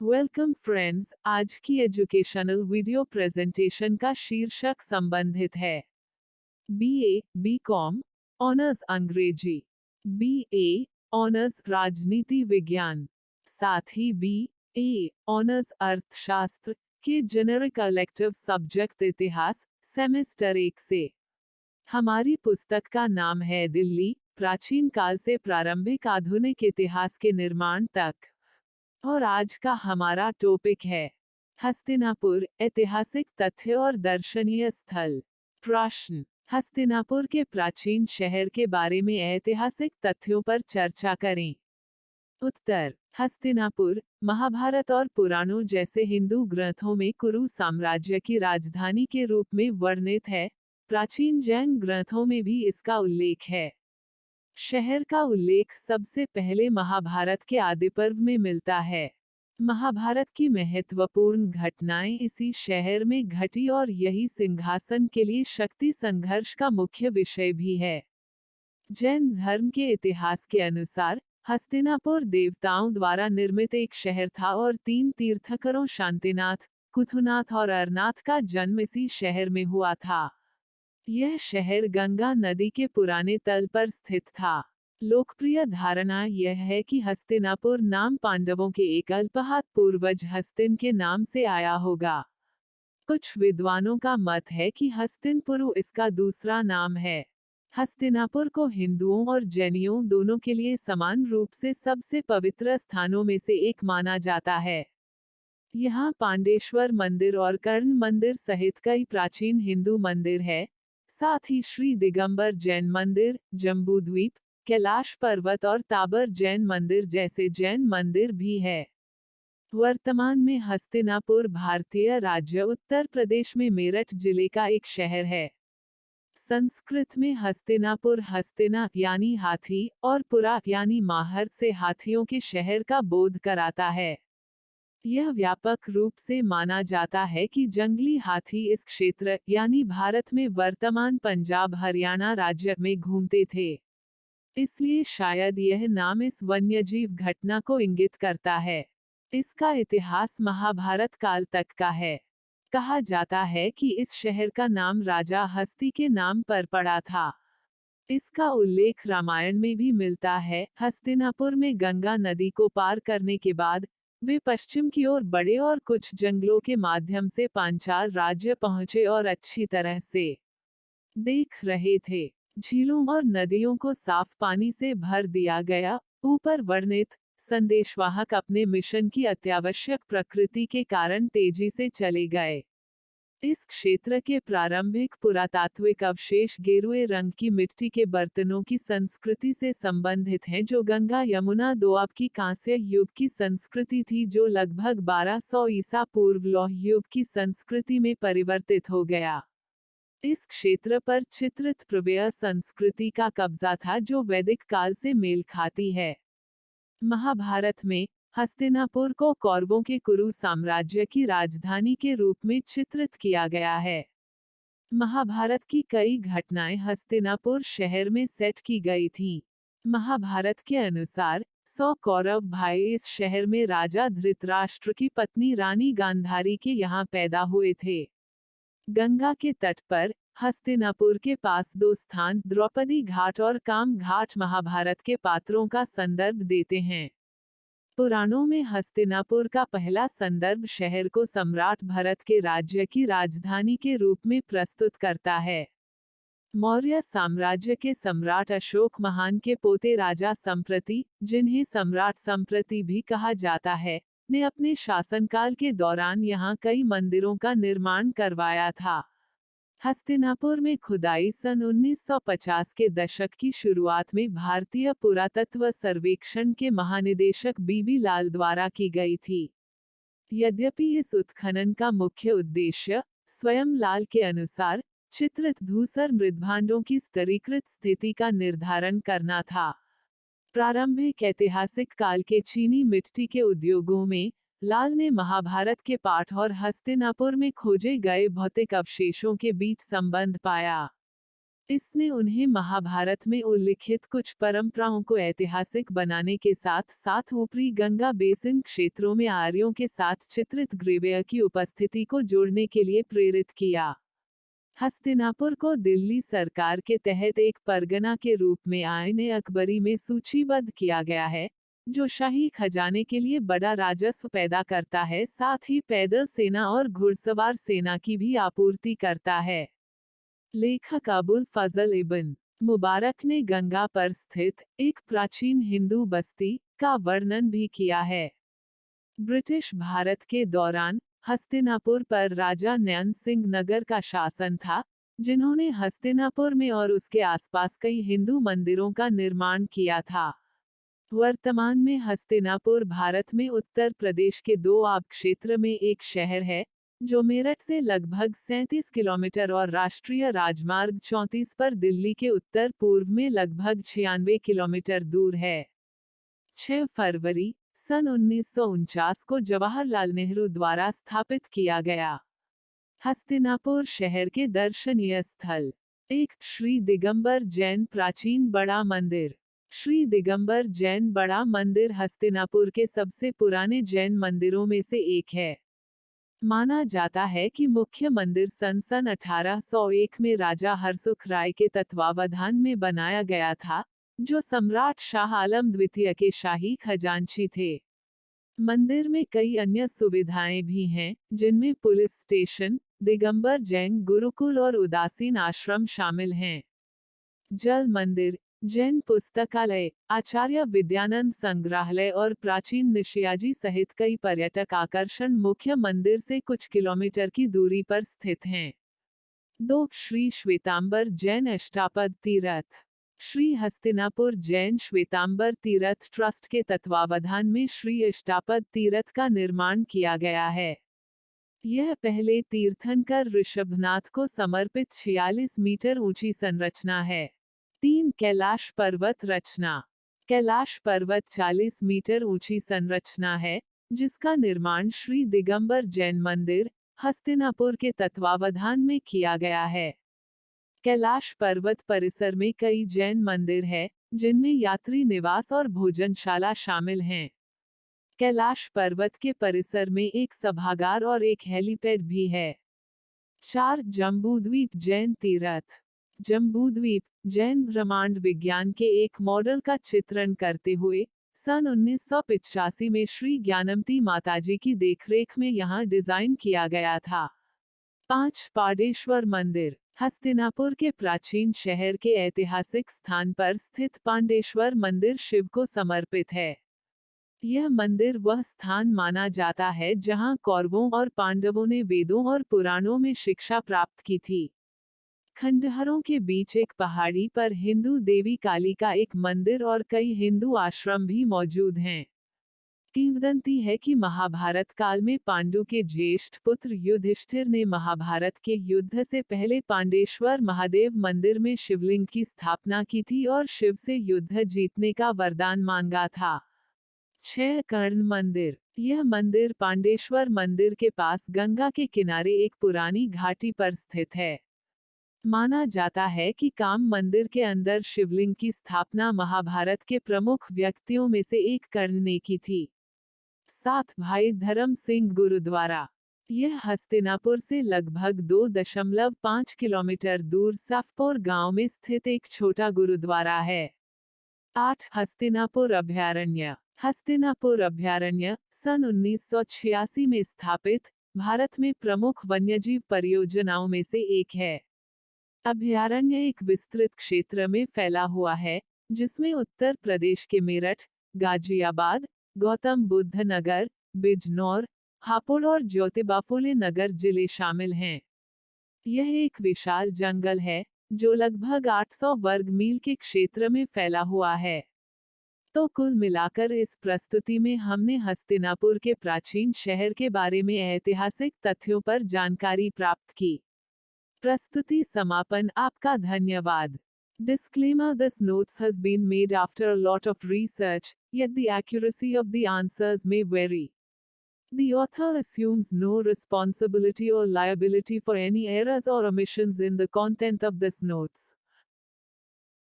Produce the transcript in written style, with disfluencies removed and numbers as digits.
Welcome friends, आज की educational video presentation का शीर्षक संबंधित है बीए, बीकॉम, ऑनर्स अंग्रेजी, बीए, ऑनर्स राजनीति विज्ञान, साथ ही बीए, ऑनर्स अर्थशास्त्र के जेनरिक इलेक्टिव सब्जेक्ट इतिहास, सेमेस्टर 1 से। हमारी पुस्तक का नाम है दिल्ली, प्राचीन काल से प्रारंभिक आधुनिक इतिहास के निर्माण तक। और आज का हमारा टॉपिक है हस्तिनापुर, ऐतिहासिक तथ्य और दर्शनीय स्थल। प्रश्न: हस्तिनापुर के प्राचीन शहर के बारे में ऐतिहासिक तथ्यों पर चर्चा करें। उत्तर: हस्तिनापुर महाभारत और पुराणों जैसे हिंदू ग्रंथों में कुरु साम्राज्य की राजधानी के रूप में वर्णित है। प्राचीन जैन ग्रंथों में भी इसका उल्लेख है। शहर का उल्लेख सबसे पहले महाभारत के आदिपर्व में मिलता है। महाभारत की महत्वपूर्ण घटनाएं इसी शहर में घटी और यही सिंहासन के लिए शक्ति संघर्ष का मुख्य विषय भी है। जैन धर्म के इतिहास के अनुसार हस्तिनापुर देवताओं द्वारा निर्मित एक शहर था और 3 तीर्थंकरों शांतिनाथ, कुथुनाथ और अरनाथ का जन्म इसी शहर में हुआ था। यह शहर गंगा नदी के पुराने तल पर स्थित था। लोकप्रिय धारणा यह है कि हस्तिनापुर नाम पांडवों के एक अल्पहात पूर्वज हस्तिन के नाम से आया होगा। कुछ विद्वानों का मत है कि हस्तिनपुरु इसका दूसरा नाम है। हस्तिनापुर को हिंदुओं और जैनियों दोनों के लिए समान रूप से सबसे पवित्र स्थानों में से एक माना जाता है। यहाँ पांडेश्वर मंदिर और कर्ण मंदिर सहित कई प्राचीन हिंदू मंदिर है। साथ ही श्री दिगंबर जैन मंदिर, जम्बूद्वीप, कैलाश पर्वत और ताबर जैन मंदिर जैसे जैन मंदिर भी है। वर्तमान में हस्तिनापुर भारतीय राज्य उत्तर प्रदेश में मेरठ जिले का एक शहर है। संस्कृत में हस्तिनापुर हस्तिना यानी हाथी और पुरा यानी माहर से हाथियों के शहर का बोध कराता है। यह व्यापक रूप से माना जाता है कि जंगली हाथी इस क्षेत्र यानी भारत में वर्तमान पंजाब हरियाणा राज्य में घूमते थे। इसलिए शायद यह नाम इस वन्यजीव घटना को इंगित करता है। इसका इतिहास महाभारत काल तक का है। कहा जाता है कि इस शहर का नाम राजा हस्ती के नाम पर पड़ा था। इसका उल्लेख रामायण में भी मिलता है। हस्तिनापुर में गंगा नदी को पार करने के बाद वे पश्चिम की ओर बढ़े और कुछ जंगलों के माध्यम से पांचाल राज्य पहुंचे और अच्छी तरह से देख रहे थे। झीलों और नदियों को साफ पानी से भर दिया गया। ऊपर वर्णित संदेशवाहक अपने मिशन की अत्यावश्यक प्रकृति के कारण तेजी से चले गए। इस क्षेत्र के प्रारंभिक पुरातात्विक अवशेष गेरुए रंग की मिट्टी के बर्तनों की संस्कृति से संबंधित हैं, जो गंगा यमुना दोआब की कांस्य युग की संस्कृति थी, जो लगभग 1200 ईसा पूर्व लौह युग की संस्कृति में परिवर्तित हो गया। इस क्षेत्र पर चित्रित प्रव्यय संस्कृति का कब्जा था, जो वैदिक काल से मेल खाती है। महाभारत में हस्तिनापुर को कौरवों के कुरु साम्राज्य की राजधानी के रूप में चित्रित किया गया है। महाभारत की कई घटनाएं हस्तिनापुर शहर में सेट की गई थीं। महाभारत के अनुसार 100 कौरव भाई इस शहर में राजा धृतराष्ट्र की पत्नी रानी गांधारी के यहाँ पैदा हुए थे। गंगा के तट पर हस्तिनापुर के पास 2 स्थान द्रौपदी घाट और काम घाट महाभारत के पात्रों का संदर्भ देते हैं। पुराणों में हस्तिनापुर का पहला संदर्भ शहर को सम्राट भरत के राज्य की राजधानी के रूप में प्रस्तुत करता है। मौर्य साम्राज्य के सम्राट अशोक महान के पोते राजा संप्रति, जिन्हें सम्राट संप्रति भी कहा जाता है, ने अपने शासनकाल के दौरान यहाँ कई मंदिरों का निर्माण करवाया था। हस्तिनापुर में खुदाई सन 1950 के दशक की शुरुआत में भारतीय पुरातत्व सर्वेक्षण के महानिदेशक बीबी लाल द्वारा की गई थी। यद्यपि इस उत्खनन का मुख्य उद्देश्य स्वयं लाल के अनुसार चित्रित धूसर मृद्भांडों की स्तरीकृत स्थिति का निर्धारण करना था। प्रारंभिक ऐतिहासिक काल के चीनी मिट्टी के उद्योगों में लाल ने महाभारत के पाठ और हस्तिनापुर में खोजे गए भौतिक अवशेषों के बीच संबंध पाया। इसने उन्हें महाभारत में उल्लिखित कुछ परंपराओं को ऐतिहासिक बनाने के साथ साथ ऊपरी गंगा बेसिन क्षेत्रों में आर्यों के साथ चित्रित ग्रीवेय की उपस्थिति को जोड़ने के लिए प्रेरित किया। हस्तिनापुर को दिल्ली सरकार के तहत एक परगना के रूप में आईन अकबरी में सूचीबद्ध किया गया है, जो शाही खजाने के लिए बड़ा राजस्व पैदा करता है, साथ ही पैदल सेना और घुड़सवार सेना की भी आपूर्ति करता है। लेखक अबुल फजल इब्न मुबारक ने गंगा पर स्थित एक प्राचीन हिंदू बस्ती का वर्णन भी किया है। ब्रिटिश भारत के दौरान हस्तिनापुर पर राजा नयन सिंह नगर का शासन था, जिन्होंने हस्तिनापुर में और उसके आसपास कई हिंदू मंदिरों का निर्माण किया था। वर्तमान में हस्तिनापुर भारत में उत्तर प्रदेश के दोआब क्षेत्र में एक शहर है, जो मेरठ से लगभग 37 किलोमीटर और राष्ट्रीय राजमार्ग 34 पर दिल्ली के उत्तर पूर्व में लगभग 96 किलोमीटर दूर है। 6 फरवरी सन 1949 को जवाहरलाल नेहरू द्वारा स्थापित किया गया। हस्तिनापुर शहर के दर्शनीय स्थल: 1. श्री दिगंबर जैन प्राचीन बड़ा मंदिर। श्री दिगंबर जैन बड़ा मंदिर हस्तिनापुर के सबसे पुराने जैन मंदिरों में से एक है। माना जाता है कि मुख्य मंदिर सन 1801 में राजा हरसुख राय के तत्वावधान में बनाया गया था, जो सम्राट शाह आलम द्वितीय के शाही खजांची थे। मंदिर में कई अन्य सुविधाएं भी हैं, जिनमें पुलिस स्टेशन, दिगंबर जैन गुरुकुल और उदासीन आश्रम शामिल हैं। जल मंदिर, जैन पुस्तकालय, आचार्य विद्यानंद संग्रहालय और प्राचीन निशियाजी सहित कई पर्यटक आकर्षण मुख्य मंदिर से कुछ किलोमीटर की दूरी पर स्थित हैं। 2. श्री श्वेतांबर जैन अष्टापद तीर्थ। श्री हस्तिनापुर जैन श्वेतांबर तीर्थ ट्रस्ट के तत्वावधान में श्री अष्टापद तीर्थ का निर्माण किया गया है। यह पहले तीर्थंकर ऋषभनाथ को समर्पित 46 मीटर ऊंची संरचना है। 3. कैलाश पर्वत रचना। कैलाश पर्वत 40 मीटर ऊंची संरचना है, जिसका निर्माण श्री दिगंबर जैन मंदिर, हस्तिनापुर के तत्वावधान में किया गया है। कैलाश पर्वत परिसर में कई जैन मंदिर हैं, जिनमें यात्री निवास और भोजनशाला शामिल हैं। कैलाश पर्वत के परिसर में एक सभागार और एक हेलीपैड भी है। 4. जम्बूद्वीप जैन तीर्थ। जम्बूद्वीप जैन ब्रह्मांड विज्ञान के एक मॉडल का चित्रण करते हुए सन 1985 में श्री ज्ञानमती माताजी की देखरेख में यहां डिजाइन किया गया था। 5. पांडेश्वर मंदिर। हस्तिनापुर के प्राचीन शहर के ऐतिहासिक स्थान पर स्थित पांडेश्वर मंदिर शिव को समर्पित है। यह मंदिर वह स्थान माना जाता है जहां कौरवों और पांडवों ने वेदों और पुराणों में शिक्षा प्राप्त की थी। खंडहरों के बीच एक पहाड़ी पर हिंदू देवी काली का एक मंदिर और कई हिंदू आश्रम भी मौजूद हैं। किंवदंती है कि महाभारत काल में पांडु के ज्येष्ठ पुत्र युधिष्ठिर ने महाभारत के युद्ध से पहले पांडेश्वर महादेव मंदिर में शिवलिंग की स्थापना की थी और शिव से युद्ध जीतने का वरदान मांगा था। 6. कर्ण मंदिर। यह मंदिर पांडेश्वर मंदिर के पास गंगा के किनारे एक पुरानी घाटी पर स्थित है। माना जाता है कि काम मंदिर के अंदर शिवलिंग की स्थापना महाभारत के प्रमुख व्यक्तियों में से एक कर्ण ने की थी। 7. भाई धर्म सिंह गुरुद्वारा। यह हस्तिनापुर से लगभग 2.5 किलोमीटर दूर सफपोर गांव में स्थित एक छोटा गुरुद्वारा है। 8. हस्तिनापुर अभयारण्य। हस्तिनापुर अभयारण्य सन 1986 में स्थापित भारत में प्रमुख वन्यजीव परियोजनाओं में से एक है। अभयारण्य एक विस्तृत क्षेत्र में फैला हुआ है, जिसमें उत्तर प्रदेश के मेरठ, गाजियाबाद, गौतम बुद्ध नगर, बिजनौर, हापुड़ और ज्योतिबा फुले नगर जिले शामिल हैं। यह एक विशाल जंगल है, जो लगभग 800 वर्ग मील के क्षेत्र में फैला हुआ है। तो कुल मिलाकर इस प्रस्तुति में हमने हस्तिनापुर के प्राचीन शहर के बारे में ऐतिहासिक तथ्यों पर जानकारी प्राप्त की। प्रस्तुति समापन। आपका धन्यवाद। Disclaimer: This notes has been made after a lot of research, yet the accuracy of the answers may vary. The author assumes no responsibility or liability for any errors or omissions in the content of this notes.